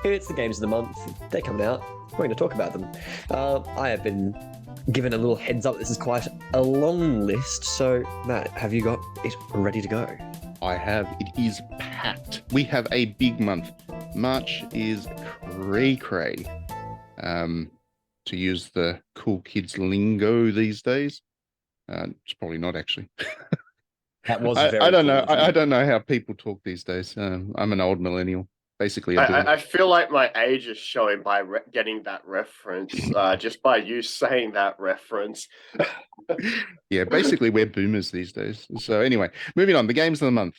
It's the games of the month. They're coming out. We're going to talk about them. I have been given a little heads up. This is quite a long list. So, Matt, have you got it ready to go? I have. It is packed. We have a big month. March is cray cray. To use the cool kids lingo these days. It's probably not actually. That was I very don't know. cool of you. I don't know how people talk these days. I'm an old millennial, basically a I, boomer. I I feel like my age is showing by getting that reference, just by you saying that reference. Yeah, basically we're boomers these days. So anyway, moving on. The games of the month.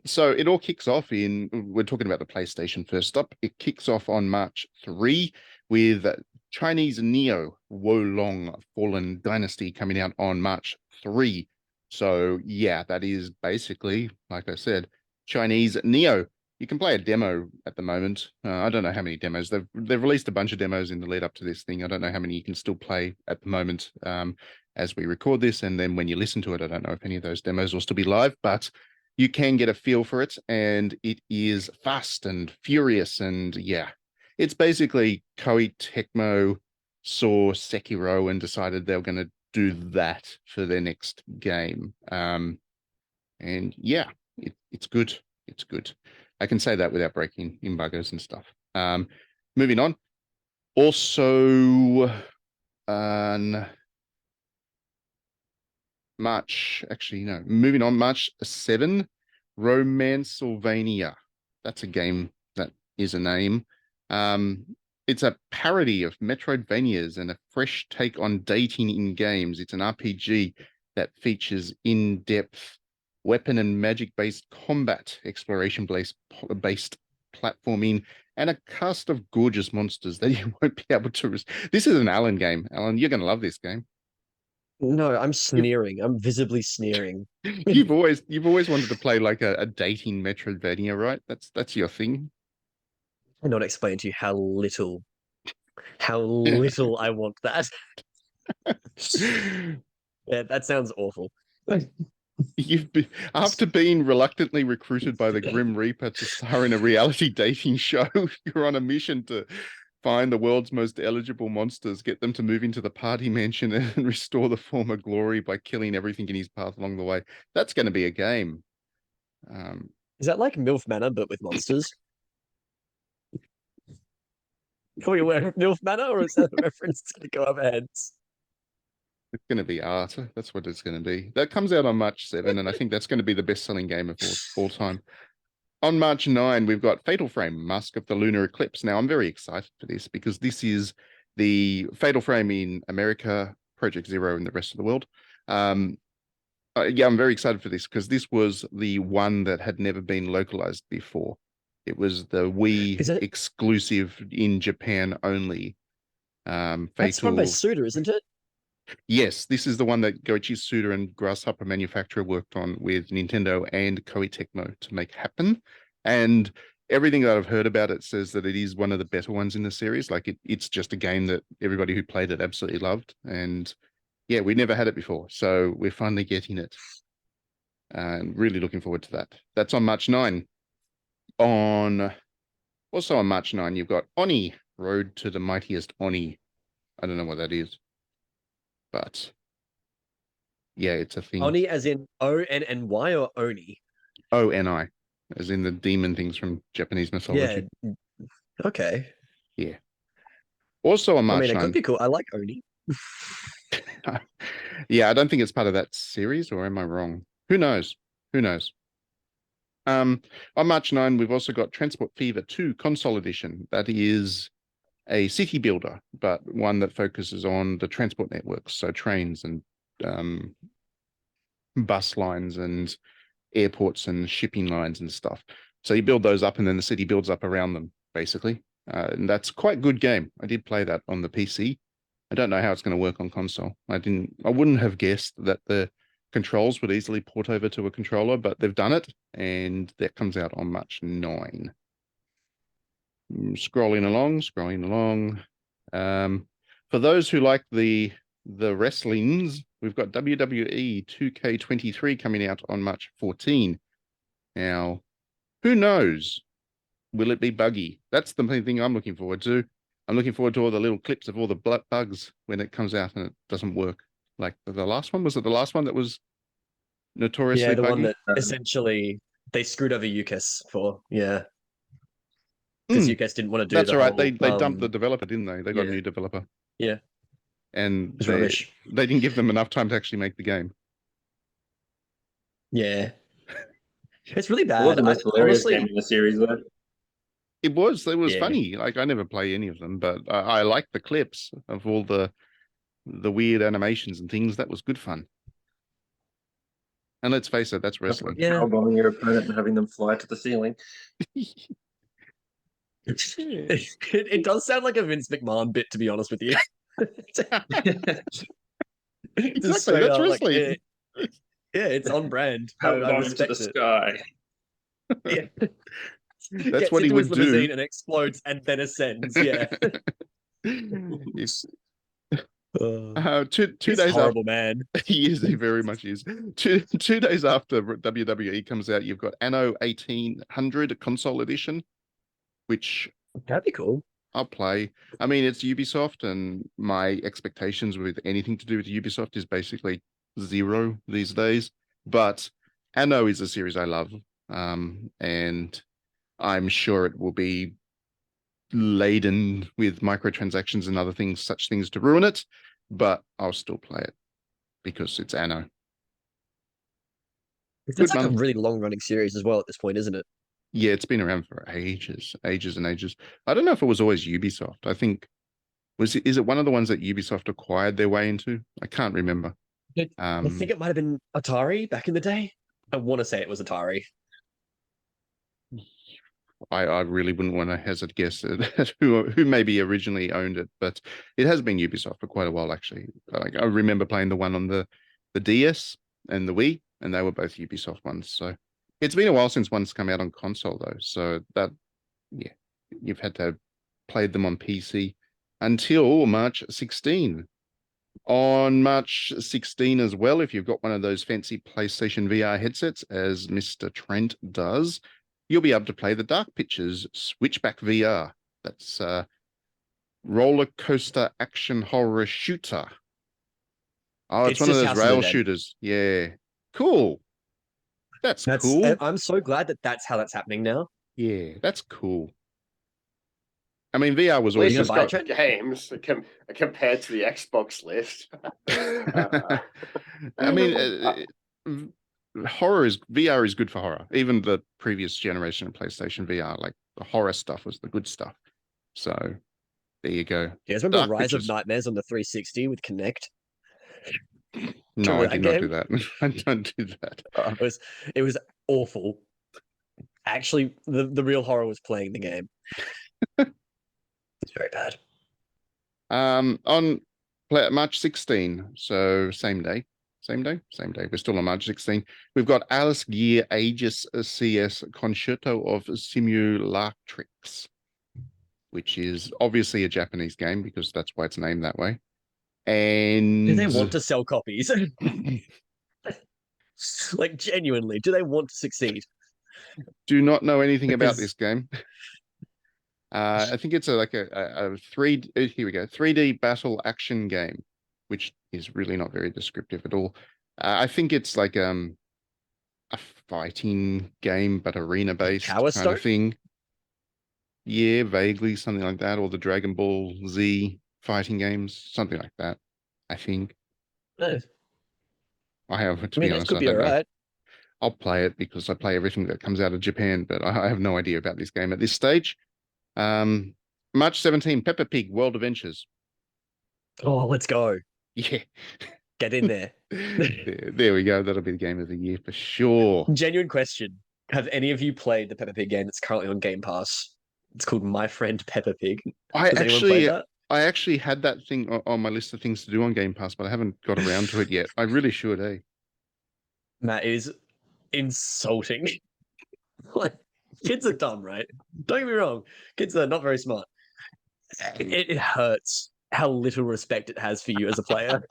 So it all kicks off we're talking about the PlayStation first up. It kicks off on March 3 with Chinese Neo Wolong Fallen Dynasty coming out on March 3. So yeah, that is basically, like I said, Chinese Neo. You can play a demo at the moment. I don't know how many demos. They've released a bunch of demos in the lead up to this thing. I don't know how many you can still play at the moment as we record this. And then when you listen to it, I don't know if any of those demos will still be live, but you can get a feel for it. And it is fast and furious. And yeah, it's basically Koei Tecmo saw Sekiro and decided they were going to do that for their next game. And yeah, it's good. It's good. I can say that without breaking embargoes and stuff. Moving on. Also, on moving on, March 7, Romancylvania. That's a game that is a name. It's a parody of Metroidvanias and a fresh take on dating in games. It's an RPG that features in-depth weapon and magic-based combat, exploration-based platforming, and a cast of gorgeous monsters that you won't be able to. This is an Alan game. Alan, you're going to love this game. No, I'm You've, sneering. I'm visibly sneering. you've always wanted to play like a dating Metroidvania, right? That's your thing. I'm not explaining to you how Yeah. little I want that. Yeah, that sounds awful. You've been after being reluctantly recruited by the Grim Reaper to star in a reality dating show, you're on a mission to find the world's most eligible monsters, get them to move into the party mansion and restore the former glory by killing everything in his path along the way. That's going to be a game. Um, Is that like MILF Manor but with monsters? Are we aware of MILF Manor, or is that a reference to the Go Over Heads? it's going to be art. That's what it's going to be. That comes out on March 7, and I think that's going to be the best-selling game of all time. On March 9, we've got Fatal Frame, Mask of the Lunar Eclipse. Now, I'm very excited for this because this is the Fatal Frame in America, Project Zero in the rest of the world. Yeah, I'm very excited for this because this was the one that had never been localized before. It was the Wii Is it? exclusive in Japan only. That's run by Fatal. Suda, isn't it? Yes, this is the one that Goichi Suda and Grasshopper Manufacturer worked on with Nintendo and Koei Tecmo to make happen. And everything that I've heard about it says that it is one of the better ones in the series. Like it's just a game that everybody who played it absolutely loved. And yeah, we never had it before. So we're finally getting it. And really looking forward to that. That's on March 9. Also on March 9, you've got Oni, Road to the Mightiest Oni. I don't know what that is, but yeah, it's a thing. Oni as in Onni or Oni? Oni, as in the demon things from Japanese Yeah. mythology. Okay. Yeah. Also on I March mean, it could 9. be cool. I like Oni. Yeah, I don't think it's part of that series, or am I wrong? Who knows? Who knows? On March 9, we've also got Transport Fever 2 Console Edition. That is a city builder, but one that focuses on the transport networks, so trains and um, bus lines and airports and shipping lines and stuff. So you build those up and then the city builds up around them, basically. And that's quite a good game. I did play that on the PC. I don't know how it's going to work on console. I wouldn't have guessed that the controls would easily port over to a controller, but they've done it, and that comes out on March 9. Scrolling along. For those who like the wrestlings, we've got WWE 2K23 coming out on March 14. Now, who knows Will it be buggy? That's the main thing I'm looking forward to. I'm looking forward to all the little clips of all the bugs when it comes out and it doesn't work. Like the last one, was it the last one that was Yeah, notoriously the one buggy? that essentially they screwed over UCAS for. Yeah, because Mm, UCAS didn't want to do that's the all right. They whole. they dumped the developer, didn't they? They got a Yeah, new developer, yeah, it and was they rubbish. they didn't give them enough time to actually make the game. Yeah, it's really It was bad. the I most hilarious game honestly, in the series, though. It was yeah, funny. Like I never play any of them, but I like the clips of all the weird animations and things. That was good fun. And let's face it, that's That's like wrestling. yeah. power bombing your opponent and having them fly to the ceiling. It does sound like a Vince McMahon bit, to be honest with you. Just Exactly, straight that's up, like, wrestling. yeah, it's on brand. I Power bomb into the respect it. sky. Yeah. That's Gets what he into his would limousine do. and explodes and then ascends. Yeah. If, Uh, 2 he's a days after horrible man. he very much is. Two days after WWE comes out, you've got Anno 1800 console edition, which That'd be cool. I'll play. I mean, it's Ubisoft, and my expectations with anything to do with Ubisoft is basically zero these days. But Anno is a series I love, and I'm sure it will be laden with microtransactions and other things, such things to ruin it. But I'll still play it because it's Anno. It's Good like a month. really long running series as well at this point, isn't it? Yeah, it's been around for ages, ages and ages. I don't know if it was always Ubisoft. I think is it one of the ones that Ubisoft acquired their way into? I can't remember. I think it might have been Atari back in the day. I want to say it was Atari. I really wouldn't want to hazard guess at who maybe originally owned it, but it has been Ubisoft for quite a while actually. Like I remember playing the one on the DS and the Wii, and they were both Ubisoft ones. So it's been a while since one's come out on console though. So that yeah, you've had to have played them on PC until March 16. On March 16 as well, if you've got one of those fancy PlayStation VR headsets, as Mr. Trent does, you'll be able to play the Dark Pictures Switchback VR. That's a roller coaster action horror shooter. Oh, it's one of Just those House of the rail Dead. shooters. Yeah. Cool. That's cool. I'm so glad that that's how that's happening now. Yeah, that's cool. I mean, VR was At least always gonna it's buy it, got Trent? games compared to the Xbox list. I mean, horror is VR is good for horror. Even the previous generation of PlayStation VR, like the horror stuff was the good stuff. So there you go. You guys remember Dark Rise of Pictures. Nightmares on the 360 with Kinect? No, Remember I that did not game? do that. I don't do that. It was awful. Actually, the real horror was playing the game. It's very bad. On March 16, so same day. Same day. We're still on March 16. We've got Alice Gear Aegis CS Concerto of Simulatrix, which is obviously a Japanese game because that's why it's named that way. And Do they want to sell copies? Like genuinely, do they want to succeed? do not know anything about Because this game. I think it's like a three. Here we go, 3D battle action game, which is really not very descriptive at all. I think it's like a fighting game, but arena based Power kind of Stone? thing. Yeah, vaguely something like that, or the Dragon Ball Z fighting games, something like that. I think Eh, I have to I mean, be that honest. could I be all don't know. right. I'll play it because I play everything that comes out of Japan, but I have no idea about this game at this stage. Um, March 17, Peppa Pig World Adventures. Oh, let's go. Yeah. Get in there. There we go. That'll be the game of the year for sure. Genuine question. Have any of you played the Peppa Pig game that's currently on Game Pass? It's called My Friend Peppa Pig. I Has anyone played actually that? I actually had that thing on my list of things to do on Game Pass, but I haven't got around to it yet. I really should, eh? Matt, it is insulting. Like, kids are dumb, right? Don't get me wrong. Kids are not very smart. It hurts how little respect it has for you as a player.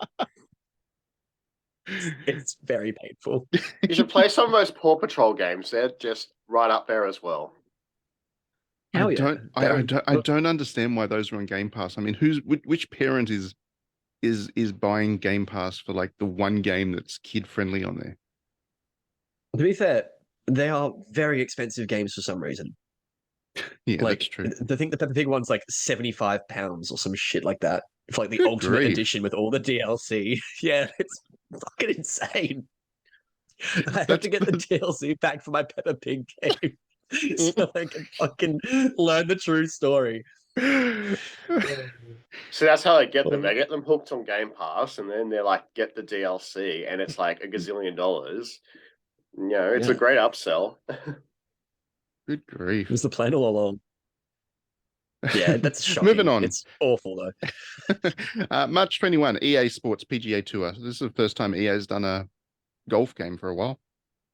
It's very painful. You should play some of those Paw Patrol games. They're just right up there as well. Hell yeah. I don't understand why those are on Game Pass. I mean, which parent is buying Game Pass for like the one game that's kid friendly on there? To be fair, they are very expensive games for some reason. Yeah, Like, that's true. I think the Peppa Pig one's like £75 or some shit like that. For like the Good ultimate grief. edition with all the DLC. Yeah, it's fucking insane. I have to That's get the DLC back for my Peppa Pig game so I can fucking learn the true story. So that's how they get them. They get them hooked on Game Pass, and then they're like, get the DLC, and it's like a gazillion dollars. You know, it's a Yeah. great upsell. Good grief. It was the plan all along. Yeah, that's shocking. Moving on. It's awful though. March 21, EA Sports PGA Tour. This is the first time EA has done a golf game for a while,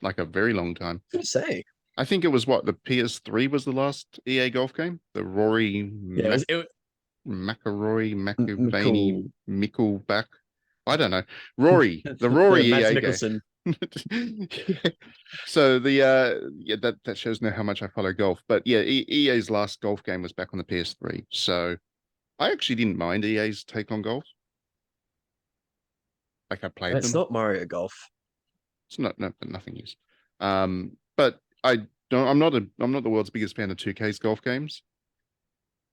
like a very long time. What to say? I think it was what the PS3 was the last EA golf game. The Rory Yeah, McIlroy, Mickle- Mickelback. I don't know. Rory, the Rory Mads EA game. Mikkelsen. So the yeah, that shows now how much I follow golf. But yeah, EA's last golf game was back on the PS3. So I actually didn't mind EA's take on golf. Like I played It's them. not Mario Golf. It's not, no, but nothing is. But I'm not the world's biggest fan of 2K's golf games.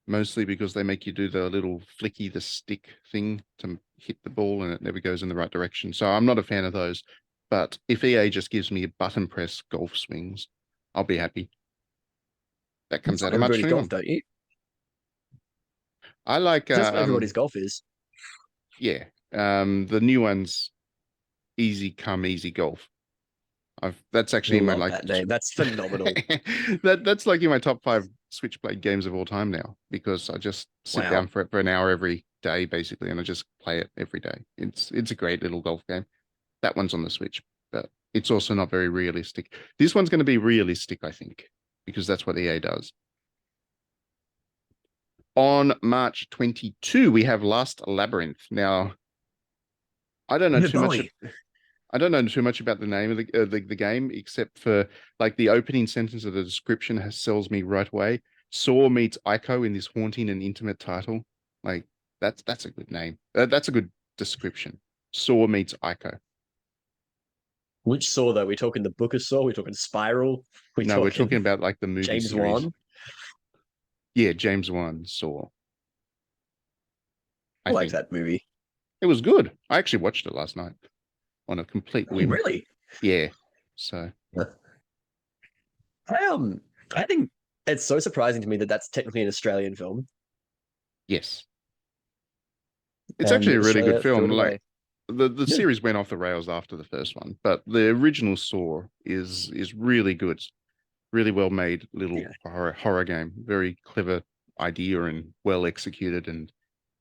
Mostly because they make you do the little flicky the stick thing to hit the ball and it never goes in the right direction. So I'm not a fan of those. But if EA just gives me button press golf swings, I'll be happy. That comes out of March Everybody's 21. golf, don't you? I like That's what everybody's golf is. yeah. The new one's easy come easy golf. That's actually in my Love like that name. That's phenomenal. that's like in my top 5 Switchblade games of all time now because I just sit Wow. down for it for an hour every day basically, and I just play it every day. It's a great little golf game. That one's on the Switch, but it's also not very realistic. This one's going to be realistic, I think, because that's what EA does. On March 22, we have Last Labyrinth. Now, I don't know too much. I don't know too much about the name of the game, except for like the opening sentence of the description sells me right away. Saw meets Ico in this haunting and intimate title. Like that's a good name. That's a good description. Saw meets Ico. Which Saw though? We're talking the Book of Saw. We're talking Spiral. No, we're talking about like the movie James series. Wan. Yeah, James Wan Saw. I like that movie. It was good. I actually watched it last night on a complete whim. Really? Yeah. So I think it's so surprising to me that that's technically an Australian film. yes. It's And actually a really good Australia film. threw it Like away. the Yeah. series went off the rails after the first one, but the original Saw is really good. Really well made little horror game. Very clever idea and well executed. And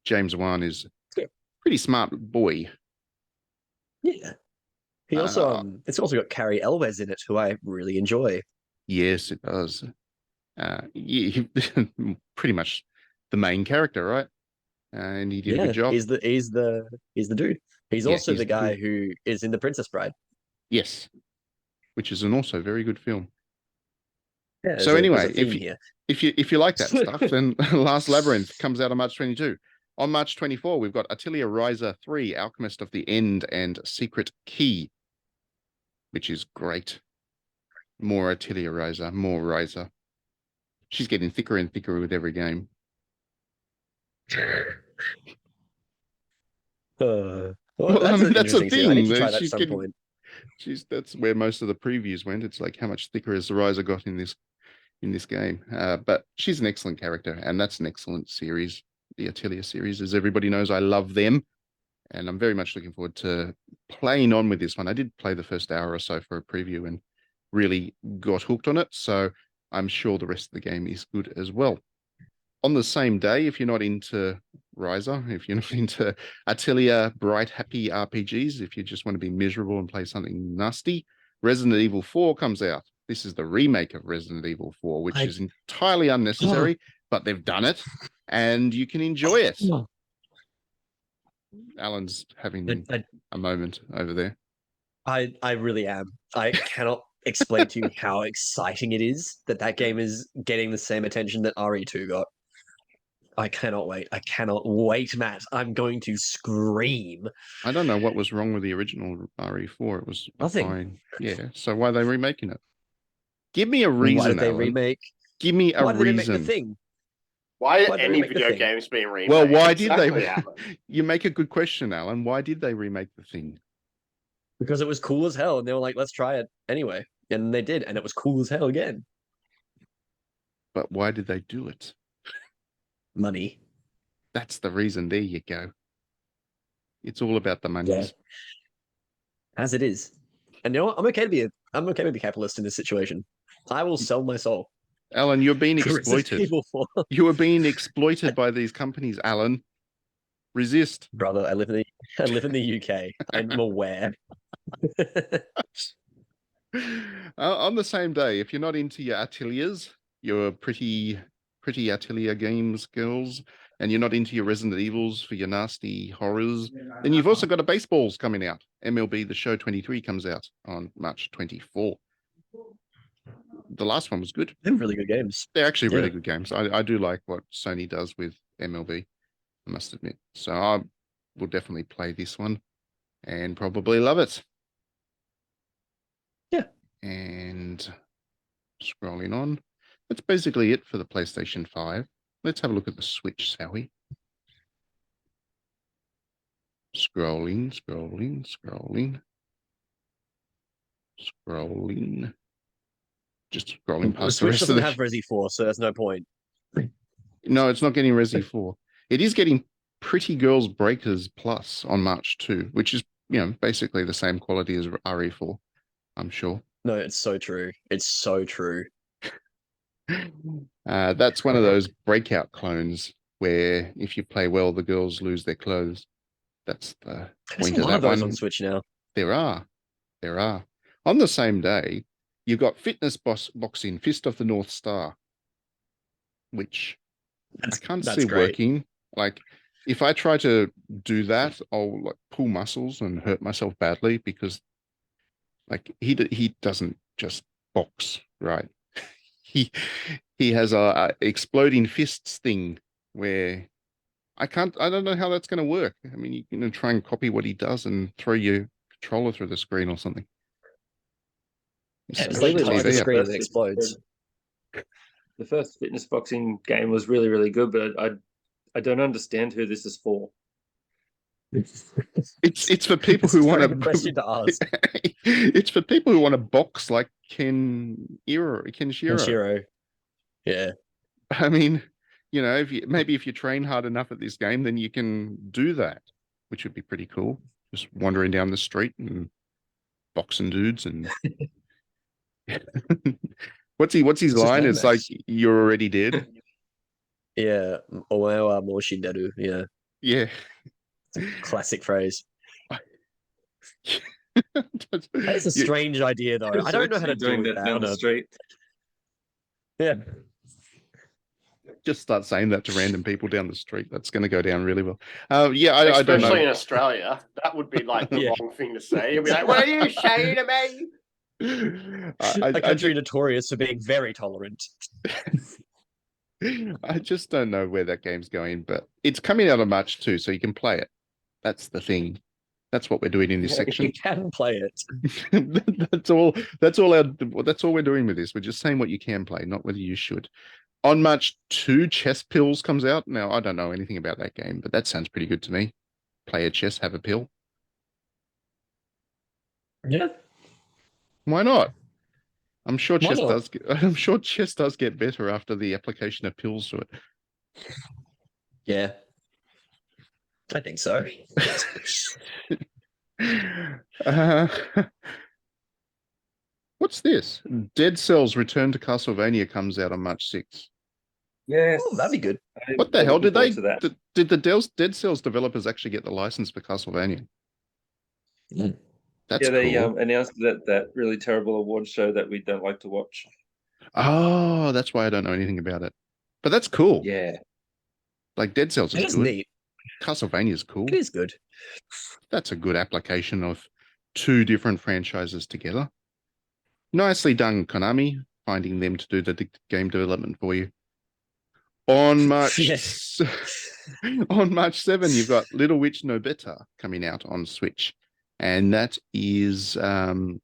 James Wan is a pretty smart boy. Yeah. He also it's also got Carrie Elwes in it, who I really enjoy. Yes, it does. Yeah, pretty much the main character, right? And he did a good job. He's the dude. He's Yeah, also he's the the guy dude. who is in The Princess Bride. Yes, which is an also very good film. Yeah, So there's anyway, a theme here. if you like that stuff, then Last Labyrinth comes out on March 22. On March 24, we've got Atelier Ryza 3, Alchemist of the End, and Secret Key, which is great. More Atelier Ryza, more Ryza. She's getting thicker and thicker with every game. Well, I mean, an that's the interesting series. I need thing. to try that at She's some getting, point. that's where most of the previews went. It's like how much thicker has the Ryza got in this game. But she's an excellent character, and that's an excellent series. The Atelier series, as everybody knows, I love them, and I'm very much looking forward to playing on with this one. I did play the first hour or so for a preview and really got hooked on it, so I'm sure the rest of the game is good as well. On the same day, if you're not into Ryza, if you're not into Atelier bright, happy RPGs, if you just want to be miserable and play something nasty, Resident Evil 4 comes out. This is the remake of Resident Evil 4, which is entirely unnecessary, but they've done it, and you can enjoy it. Alan's having a moment over there. I really am. I cannot explain to you how exciting it is that game is getting the same attention that RE2 got. I cannot wait. I cannot wait, Matt. I'm going to scream. I don't know what was wrong with the original RE4. It was Nothing. fine. Yeah. So why are they remaking it? Give me a Why reason, did they Alan. remake? Give me a Why did they remake the reason. thing? Why Why'd are they any remake the video thing? games being remade? Well, why did Exactly, they? Alan. You make a good question, Alan. Why did they remake the thing? Because it was cool as hell, and they were like, "Let's try it anyway," and they did, and it was cool as hell again. But why did they do it? Money. That's the reason. There you go. It's all about the monies. Yeah. As it is. And you know what? I'm okay to be a capitalist in this situation. I will sell my soul. Alan, you're being for racist exploited. people for You are being exploited by these companies, Alan. Resist. brother. I live in the UK. I'm aware. On the same day, if you're not into your ateliers, your pretty atelier games girls, and you're not into your Resident Evils for your nasty horrors, then you've also got a baseballs coming out. MLB The Show 23 comes out on March 24. The last one was good. They're really good games. They're actually really Yeah. good games. I do like what Sony does with MLB, I must admit. So I will definitely play this one and probably love it. Yeah. And scrolling on. That's basically it for the PlayStation 5. Let's have a look at the Switch, shall we? Scrolling. Just scrolling The past the Switch rest of doesn't the... have Resi 4, so there's no point. No, it's not getting Resi 4. It is getting Pretty Girls Breakers Plus on March 2, which is, basically the same quality as RE4, I'm sure. No, it's so true. It's so true. That's one of those breakout clones where if you play well, the girls lose their clothes. That's the There's point a of lot that of those one. on Switch now. There are. On the same day, you've got Fitness Boxing Fist of the North Star, which I can't That's see great. working. Like, if I try to do that, I'll like pull muscles and hurt myself badly because, like, he doesn't just box, right? He has a exploding fists thing where I don't know how that's going to work. I mean, you can try and copy what he does and throw your controller through the screen or something. Yeah, just Especially like touch the there. screen and it explodes. The first fitness boxing game was really, really good, but I don't understand who this is for. It's for people It's who a want very good question to ask. It's for people who want to box like Kenshiro. Kenshiro. Yeah. I mean, if you train hard enough at this game, then you can do that, which would be pretty cool. Just wandering down the street and boxing dudes and what's his It's just line? Mad It's like Max. you're already dead. Yeah. Omae wa mo shinderu. Yeah. Yeah. Classic phrase. That is a You- strange idea, though. I don't know how to deal doing with that that. down On the a, street. yeah. just start saying that to random people down the street. That's going to go down really well. Yeah, I don't Especially know. in Australia, that would be like the Yeah. wrong thing to say. You'd be like, "What are you saying to me?" A country notorious for being very tolerant. I just don't know where that game's going, but it's coming out on March 2, so you can play it. That's the thing. That's what we're doing in this section. You can play it. That's all we're doing with this. We're just saying what you can play, not whether you should. On March 2, Chess Pills comes out. Now, I don't know anything about that game, but that sounds pretty good to me. Play a chess, have a pill. Yeah. Why not? I'm sure Why chess not? does. I'm sure chess does get better after the application of pills to it. Yeah. I think so. What's this? Dead Cells Return to Castlevania comes out on March 6th. Yes, Oh, that'd be good. What the hell did they? To that. Did the Dead Cells developers actually get the license for Castlevania? Mm. That's Yeah, they cool. announced that really terrible award show that we don't like to watch. Oh, that's why I don't know anything about it. But that's cool. Yeah, Like Dead Cells It is is good. neat. Castlevania is cool. It is good. That's a good application of two different franchises together. Nicely done, Konami, finding them to do the game development for you. On March Yeah. on March 7, you've got Little Witch No Better coming out on Switch. And that is a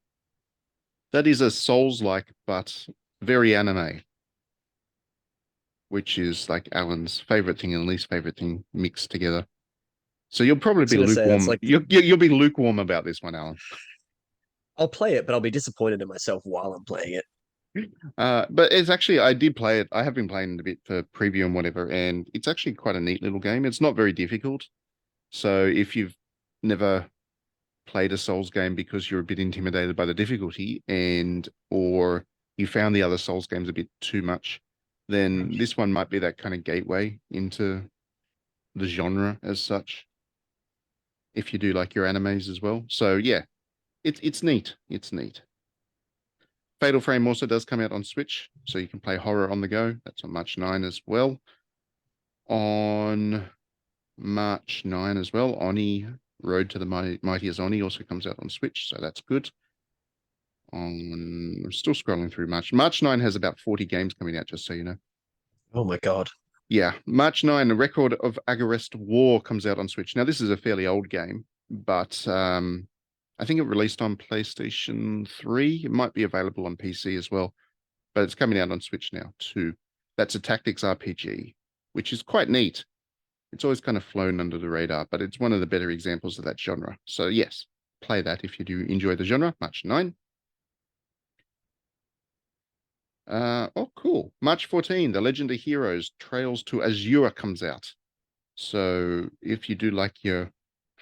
Souls-like but very anime, which is like Alan's favorite thing and least favorite thing mixed together. So you'll probably be gonna say that's lukewarm. like You'll be lukewarm about this one, Alan. I'll play it, but I'll be disappointed in myself while I'm playing it. But it's actually, I did play it. I have been playing it a bit for preview and whatever, and it's actually quite a neat little game. It's not very difficult. So if you've never played a Souls game because you're a bit intimidated by the difficulty or you found the other Souls games a bit too much, then this one might be that kind of gateway into the genre as such. If you do like your animes as well. So yeah, it's neat. It's neat. Fatal Frame also does come out on Switch, so you can play horror on the go. That's on March 9 as well. On March 9 as well, Oni Road to the Mightiest Oni also comes out on Switch, so that's good. I'm still scrolling through March. March 9 has about 40 games coming out, just so you know. Oh my god. Yeah, March 9, The Record of Agarest War comes out on Switch. Now, this is a fairly old game, but I think it released on PlayStation 3. It might be available on PC as well, but it's coming out on Switch now too. That's a tactics RPG, which is quite neat. It's always kind of flown under the radar, but it's one of the better examples of that genre. So yes, play that if you do enjoy the genre. March 9. Oh, cool. March 14, The Legend of Heroes Trails to Azure comes out. So if you do like your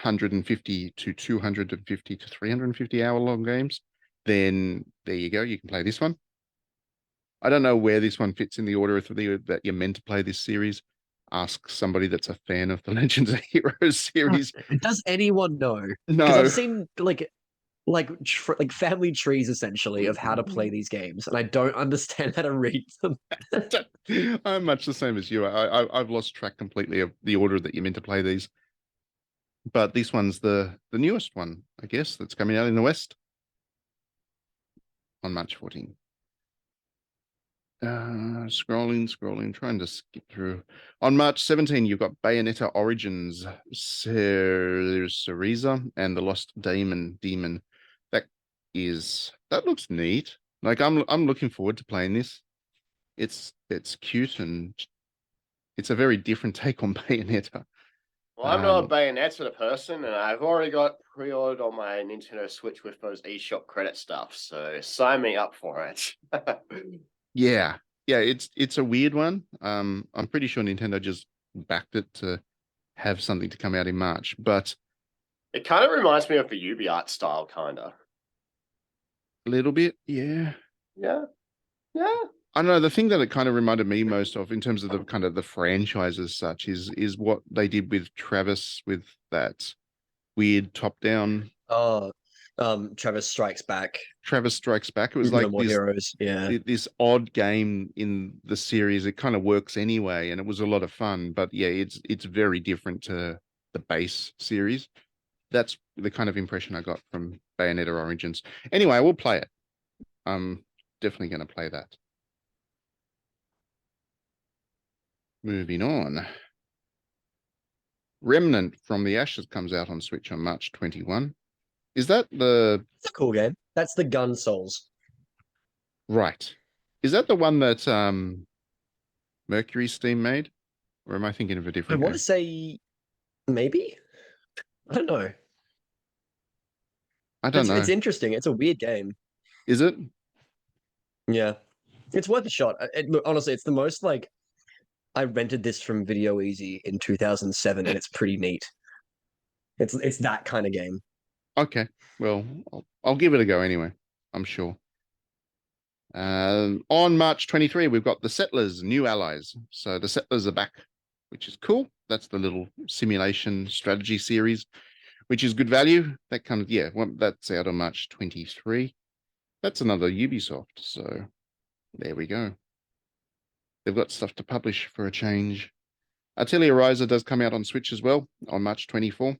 150 to 250 to 350 hour long games, then there you go. You can play this one. I don't know where this one fits in the order that you're meant to play this series. Ask somebody that's a fan of the Legends of Heroes series. Does anyone know? Because No. I've seen like family trees essentially of how to play these games, and I don't understand how to read them. I'm much the same as you. I've lost track completely of the order that you're meant to play these. But this one's the newest one, I guess, that's coming out in the West on March 14. Scrolling, trying to skip through. On March 17, you've got Bayonetta Origins, Cereza, and the Lost Demon. That looks neat. Like I'm looking forward to playing this. It's cute and it's a very different take on Bayonetta. Well, I'm not a Bayonetta person, and I've already got pre-ordered on my Nintendo Switch with those eShop credit stuff. So sign me up for it. Yeah, it's a weird one. I'm pretty sure Nintendo just backed it to have something to come out in March, but It kind of reminds me of the Ubi art style, kind of. a little bit, yeah. Yeah, yeah. I don't know. The thing that it kind of reminded me most of in terms of the kind of the franchise as such is what they did with Travis with that weird top-down Oh, Travis Strikes Back. Travis Strikes Back. It was No like More Heroes. Yeah. this odd game in the series. It kind of works anyway, and it was a lot of fun. But yeah, it's very different to the base series. That's the kind of impression I got from Bayonetta Origins. Anyway, we'll play it. I'm definitely going to play that. Moving on. Remnant from the Ashes comes out on Switch on March 21. Is that the It's a cool game. That's the Gun Souls. right? Is that the one that Mercury Steam made? Or am I thinking of a I different want game? to say maybe. I don't know. I don't know. It's interesting. It's a weird game. Is it? Yeah. It's worth a shot. Look, honestly, it's the most like I rented this from Video Easy in 2007, and it's pretty neat. It's that kind of game. Okay. Well, I'll give it a go anyway. I'm sure. On March 23, we've got the Settlers, New Allies. So the Settlers are back, which is cool. That's the little simulation strategy series, which is good value. That comes, yeah, well, that's out on March 23. That's another Ubisoft. So there we go. They've got stuff to publish for a change. Atelier Ryza does come out on Switch as well on March 24.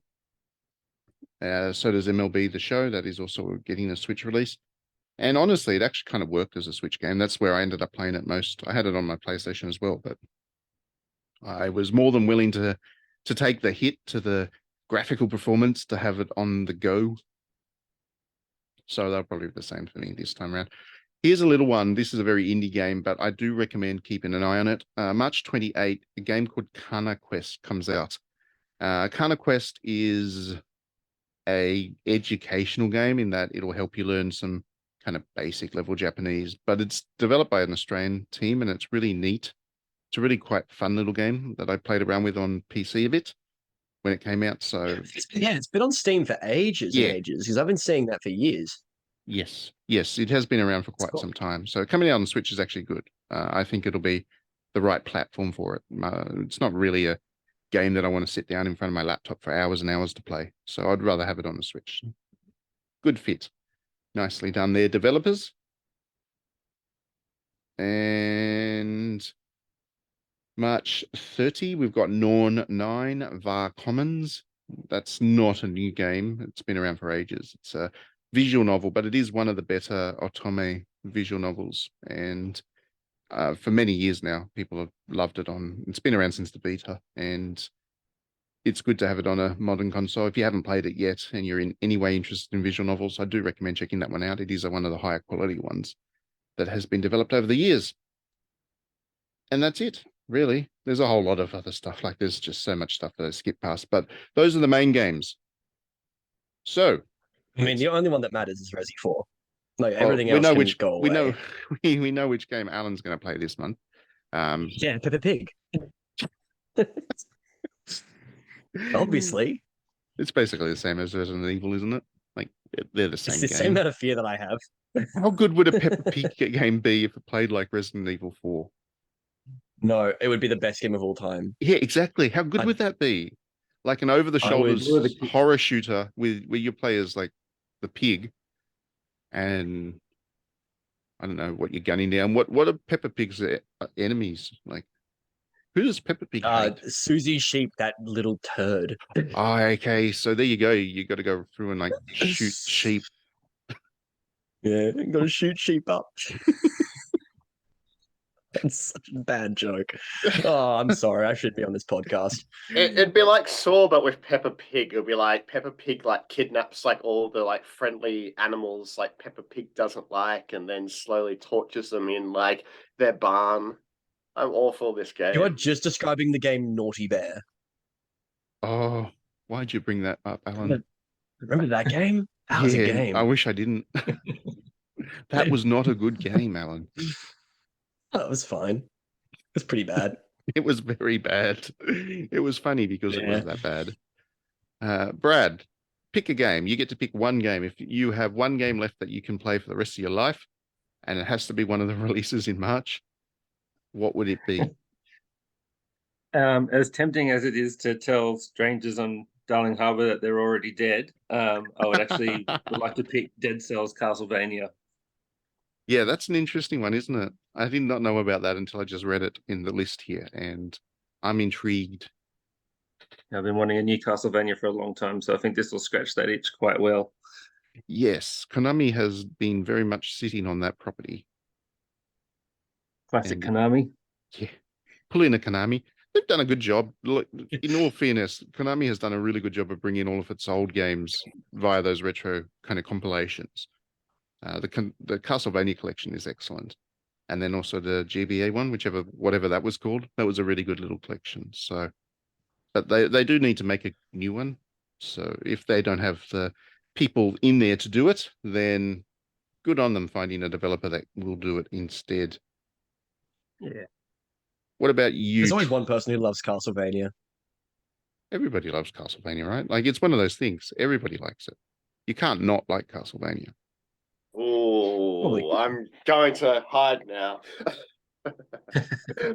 So does MLB The Show. That is also getting a Switch release. And honestly, it actually kind of worked as a Switch game. That's where I ended up playing it most. I had it on my PlayStation as well, but I was more than willing to take the hit to the graphical performance to have it on the go. So they'll probably be the same for me this time around. Here's a little one. This is a very indie game, but I do recommend keeping an eye on it. March 28, a game called Kana Quest comes out. Kana Quest is a educational game in that it'll help you learn some kind of basic level Japanese, but it's developed by an Australian team and it's really neat. It's a really quite fun little game that I played around with on PC a bit when it came out. So Yeah, it's been on Steam for ages and yeah, ages because I've been seeing that for years. yes, it has been around for It's quite cool. some time. So coming out on Switch is actually good. I think it'll be the right platform for it. It's not really a game that I want to sit down in front of my laptop for hours and hours to play. So I'd rather have it on the Switch. Good fit. Nicely done there, developers. And March 30, we've got Norn 9 Var Commons. That's not a new game. It's been around for ages. It's a visual novel, but it is one of the better Otome visual novels. And for many years now, people have loved it on. It's been around since the beta, and it's good to have it on a modern console. If you haven't played it yet and you're in any way interested in visual novels, I do recommend checking that one out. It is one of the higher quality ones that has been developed over the years. And that's it, really. There's a whole lot of other stuff. Like there's just so much stuff that I skip past, but those are the main games. So, I mean, the only one that matters is Resi 4. Like well, everything we else know can which go away. we know which game Alan's going to play this month. Yeah, Peppa Pig. Obviously, it's basically the same as Resident Evil, isn't it? Like they're the it's same the game. same amount of fear that I have. How good would a Peppa Pig game be if it played like Resident Evil 4? No, it would be the best game of all time. Yeah, exactly. How good I- would that be? Like an I would- over-the-shoulders horror shooter with where you play as like the pig, and I don't know what you're gunning down. What are Peppa Pig's enemies? Like, who does Peppa Pig hate? Susie Sheep, that little turd. Oh, okay. So there you go. You got to go through and like shoot sheep. Yeah, gotta shoot sheep up. That's such a bad joke. Oh, I'm sorry. I should be on this podcast. It'd be like Saw, but with Peppa Pig. It'd be like Peppa Pig like kidnaps like all the like friendly animals like Peppa Pig doesn't like, and then slowly tortures them in like their barn. I'm all for this game. You are just describing the game Naughty Bear. Oh, why'd you bring that up, Alan? Remember that game? That was a game. I wish I didn't. That was not a good game, Alan. That was fine. It was pretty bad. It was very bad. It was funny because it was that bad. Brad, pick a game. You get to pick one game. If you have one game left that you can play for the rest of your life, and it has to be one of the releases in March, what would it be? As tempting as it is to tell strangers on Darling Harbour that they're already dead, I would actually would like to pick Dead Cells Castlevania. Yeah, that's an interesting one, isn't it? I did not know about that until I just read it in the list here, and I'm intrigued. I've been wanting a new Castlevania for a long time, so I think this will scratch that itch quite well. Yes, Konami has been very much sitting on that property. Classic And- Konami. Yeah, pull in a Konami. They've done a good job. Look, in all fairness, Konami has done a really good job of bringing all of its old games via those retro kind of compilations. The Castlevania collection is excellent, and then also the GBA one, whatever that was called, that was a really good little collection. So, but they do need to make a new one. So if they don't have the people in there to do it, then good on them finding a developer that will do it instead. Yeah. What about you? There's always one person who loves Castlevania. Everybody loves Castlevania, right? Like it's one of those things. Everybody likes it. You can't not like Castlevania. Oh, I'm going to hide now.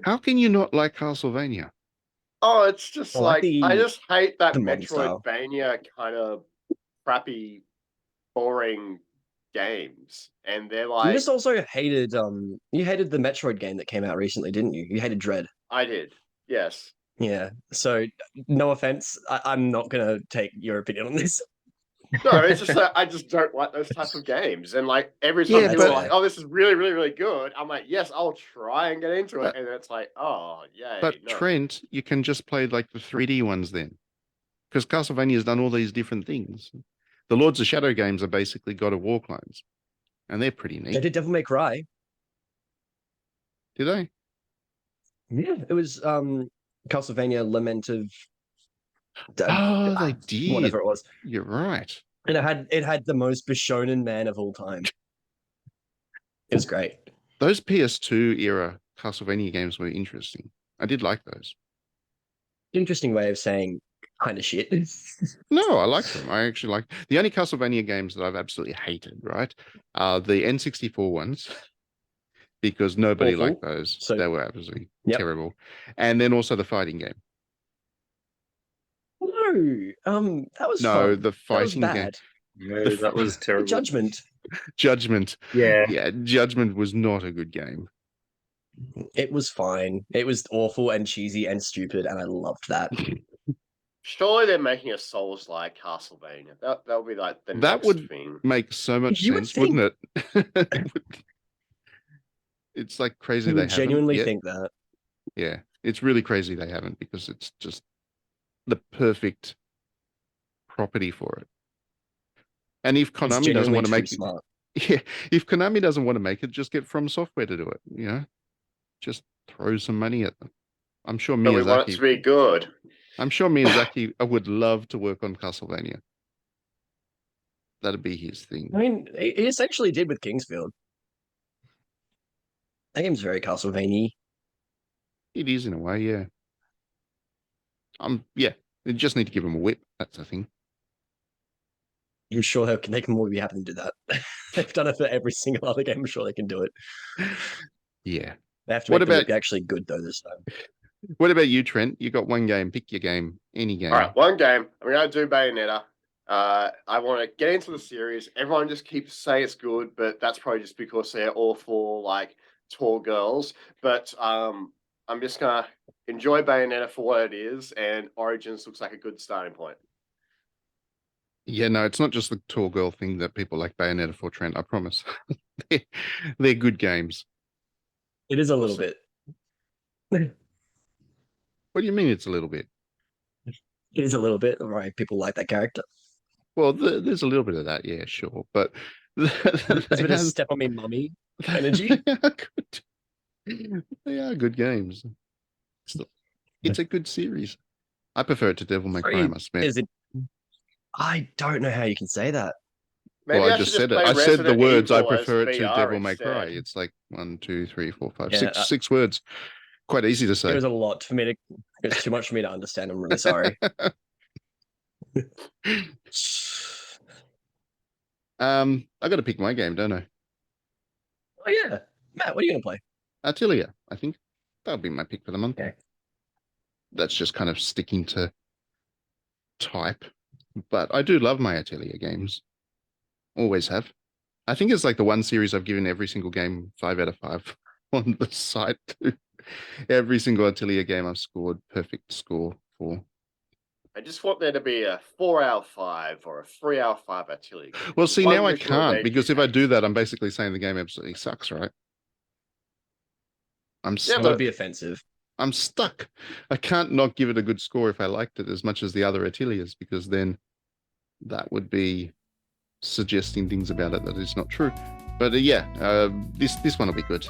How can you not like Castlevania? Oh, it's just I like I just hate that the modern style. Metroidvania kind of crappy, boring games, and they're You like, just also hated you hated the Metroid game that came out recently, didn't you? You hated Dread. I did, yes. Yeah. So no offense, I'm not gonna take your opinion on this. No, it's just that I just don't like those type of games. And like every time Yeah, people are but- like, "Oh, this is really, really, really good," I'm like, "Yes, I'll try and get into it." But- And then it's like, "Oh, yay!" But no. Trent, you can just play like the 3D ones then, because Castlevania has done all these different things. The Lords of Shadow games are basically God of War clones, and they're pretty They neat. did Devil May Cry. Did they? Yeah, it was Castlevania Lament of Oh, they did. whatever it was. You're right. And it had the most Bishonen man of all time. It was great. Those PS2 era Castlevania games were interesting. I did like those. Interesting way of saying kind of shit. No, I like them. I actually like the only Castlevania games that I've absolutely hated, right? Are the N64 ones because nobody Awful. liked those. So- They were absolutely Yep. terrible. And then also the fighting game. No, that was No, fun. the That was fighting game. bad. No, that was terrible. Judgment. Judgment. Yeah. Yeah, Judgment was not a good game. It was fine. It was awful and cheesy and stupid, and I loved that. Surely they're making a Souls-like Castlevania. That would be like the That next would thing. make so much You would sense, wouldn't it? think. It's like crazy I they would haven't genuinely yet. think that. Yeah, it's really crazy they haven't because it's just the perfect property for it. And if It's Konami doesn't genuinely want to too make smart. yeah, if Konami doesn't want to make it, just get From Software to do it. You know, just throw some money at them. I'm sure But we want it to Miyazaki. be good. I'm sure Miyazaki would love to work on Castlevania. That'd be his thing. I mean, he essentially did with Kingsfield. That game's very Castlevania. It is in a way, yeah. Yeah. You just need to give him a whip. That's the thing. I'm sure they can be happy to do that. They've done it for every single other game. I'm sure they can do it. Yeah. They have to What make the about- whip actually good though this time. What about you, Trent? You got one game. Pick your game. Any game. All right, one game. I'm gonna do Bayonetta. I want to get into the series. Everyone just keeps saying it's good, but that's probably just because they're all for like tall girls. But I'm just gonna enjoy Bayonetta for what it is, and Origins looks like a good starting point. Yeah, no, it's not just the tall girl thing that people like Bayonetta for, Trent. I promise. They're good games. It is a little bit. What do you mean it's a little bit? It is a little bit. Right? People like that character. Well, there's a little bit of that, yeah, sure. But There's a bit of step on me, mummy energy. They are good. They are good games. It's a good series. I prefer it to Devil May Cry, I Sorry, must admit. Is it? I don't know how you can say that. Maybe Well, I should just said it. play I said the Resident words. I Evil as prefer it to VR Devil May Cry. instead. It's like 1, 2, 3, 4, 5, Yeah, 6 words. Quite easy to say. It was a lot for me to. It was too much for me to understand. I'm really sorry. I got to pick my game, don't I? Oh yeah, Matt, what are you gonna play? Atelier, I think that'll be my pick for the month. Okay. That's just kind of sticking to type, but I do love my Atelier games. Always have. I think it's like the one series I've given every single game 5 out of 5 on the site too. Every single Atelier game I've scored perfect score for. I just want there to be a 4 out of 5 or a 3 out of 5 Atelier. Well, see, One now I with can't Rebecca because if I games. do that, I'm basically saying the game absolutely sucks, right? I'm Yeah, That stuck. would be offensive. I'm stuck. I can't not give it a good score if I liked it as much as the other Ateliers, because then that would be suggesting things about it that is not true. But this one will be good.